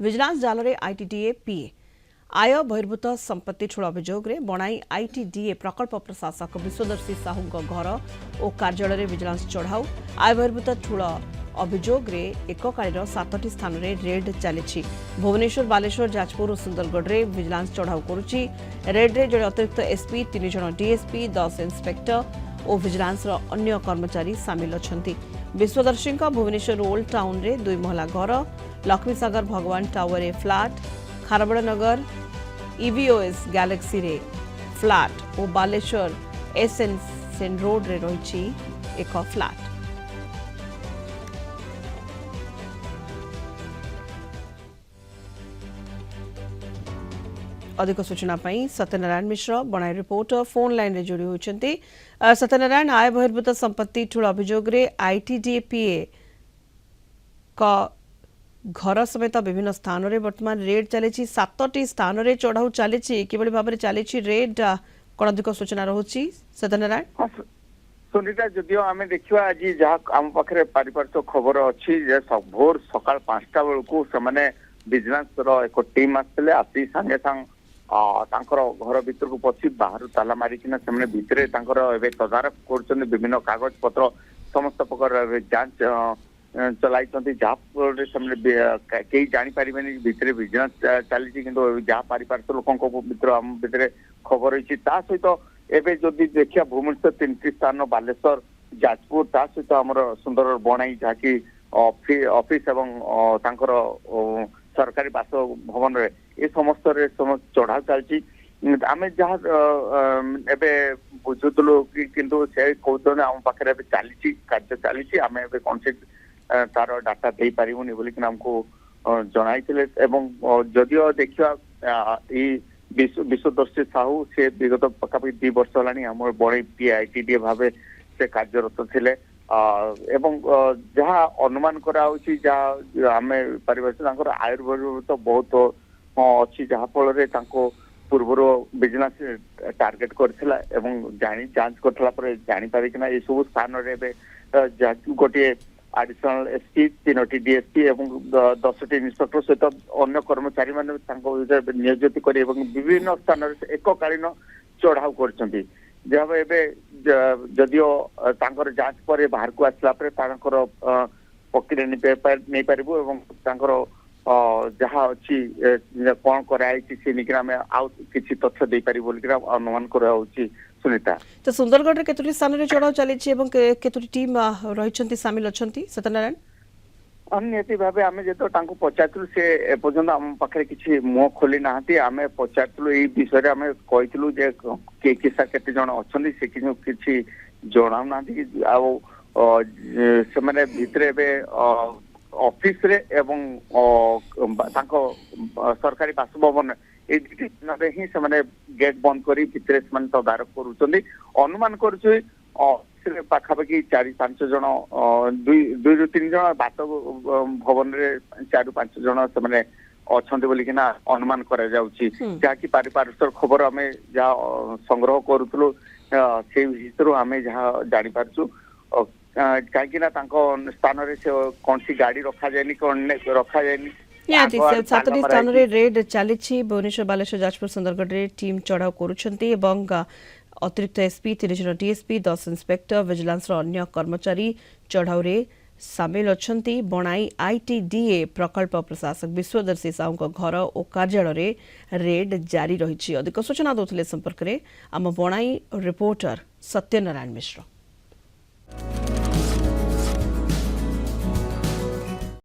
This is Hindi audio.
विजिलेंस जाल आईटीडीए पीए आय बहिर्भूत संपत्ति ठूल अभियोग में बणाई आईटीडीए प्रकल्प प्रशासक विश्वदर्शी साहू घर और कार्यालय विजिलेंस चढ़ाऊ आय बहिर्भूत ठूल अभियोग में एककालीन 7टी स्थान में रेड चली भुवनेश्वर बालेश्वर जाजपुर और सुंदरगढ़ में विजिलेंस चढ़ाऊ करुच्ची रेड्रे जड़े अतिरिक्त एसपी 3 जन डीएसपी 10 इंस्पेक्टर और विजिलेंस अन्य कर्मचारी सामिल अछंती। विश्वदर्शी भुवनेश्वर ओल्ड टाउन रे 2 महला घर लक्ष्मीसागर भगवान टावर फ्लाट खारबड़ नगर ईवीओएस गैलेक्सी रे फ्लाट और बालेश्वर एसएन सेन रोड रे रही एक फ्लाट। अधिक सूचना सत्यनारायण मिश्र बनाई रिपोर्टर फोन लाइन रे जोड़ी होती। सत्यनारायण, आय बहिर्भूत संपत्ति ठूल अभियोग रे आईटीडीए का घर समेत विभिन्न स्थान रे वर्तमान रेड चली 7टी स्थान रे चढ़ाऊ चली किभली भाव में चली रेड कौन अधिक सूचना रहुची सत्यनारायण? सुनीता जदियो आम देखा आज जहाँ आम पाखे पारिपार्श्विक खबर अच्छी भोर सकाल 5टा बेलू से विजिलेंस एक टीम आसते आसी सागे सांग घर भीतर को पशि बाहर ताला मारिकिना से भितर तदारख कर विभिन्न कागज पत्र समस्त प्रकार जांच चलाई जहाँफल कई जापर भितर विजिलेंस चली जहाँ पारिपार्श्विक लोकों भीतर आम भीतर खबर रही सहित एवं जदि देखिए भुवनेश्वर 3टी स्थान बालेश्वर जाजपुर ता सहित आमर सुंदर बणाई जहाँकि ऑफिस एवं सरकारी बासभवन ये समस्त चढ़ाऊ चलती आम जहाँ एवं बुझुलु किंतु से कहते आम पाखे चली कार्य चली आम कौन से तार डाटा दे पारूनी बोलिक आमको जनाई जदियो देखा विश्वदर्शी साहू से विगत पखापाखि 2 वर्ष है बड़े पीआईटीडीए भाव से कार्यरत थे एवं जहाँ अनुमान कराऊँची जहाँ आम पारिभाषिक आयुर्वेद तो बहुत अच्छी जहाँफल पूर्वर विजिलेंस टार्गेट करथिला एवं जांच करथला पर जानी पारे कि ये सब स्थान रे गोटे एडिशनल एसपी 3टी डीएसपी एवं 10टी इंस्पेक्टर सहित अन्य कर्मचारी माने नियोजित कर विभिन्न स्थान एककालीन चढ़ाऊ कर जहाँ जदियो जांच पर बाहर को आसला प्रक्रिया नहीं पारू एवं जहाँ अच्छी कौन कराई से निकल आम आउ किसी तथ्य दे पारी बोल अनुमान कराऊँची। सुनीता, तो सुंदरगढ़ रे केतोटी स्थान रे चढ़ाऊ चली केतोटी टीम रही सामिल अच्छी सत्यनारायण? निहती भाव आम जो पचारू से एपर्तंत आम पाखे किसी मुह खोली ना आम पचारू ये विषय आम कहूँ किए किसा केते जन अच्छा से किसी जनाऊ ना से भितर ऑफिस रे एवं सरकारी बासभवन ये ही से गेट बंद कर भितर से तदारख कर अनुमान कर पाखापाखि 4-5 जन 2-3 जन बासभवन 4-5 जन से अच्छा बोलिकिना अनुमान करा जाउची जहाँकि पारिपार्श्विक खबर आम जहाँ संग्रह करूँ से हिसाब आम जहाँ जापारु कहीं स्थान कौन सी गाड़ी रखा जाए कौन रखा जाए 7टी स्थान रे रेड चली भुवनेश्वर बालेश्वर जाजपुर सुंदरगढ़ रे टीम चढ़ाऊ करुछंती अतिरिक्त एसपी 3 जन डीएसपी 10 इंस्पेक्टर विजिलेंस अन्य कर्मचारी चढ़ाऊ रे सामिल अछंती। बणाई आईटीडीए प्रकल्प प्रशासक विश्वदर्शी साहू घर और कार्यालय रेड जारी रही। अधिक सूचना दौले संपर्क में आम बणाई रिपोर्टर सत्यनारायण मिश्र।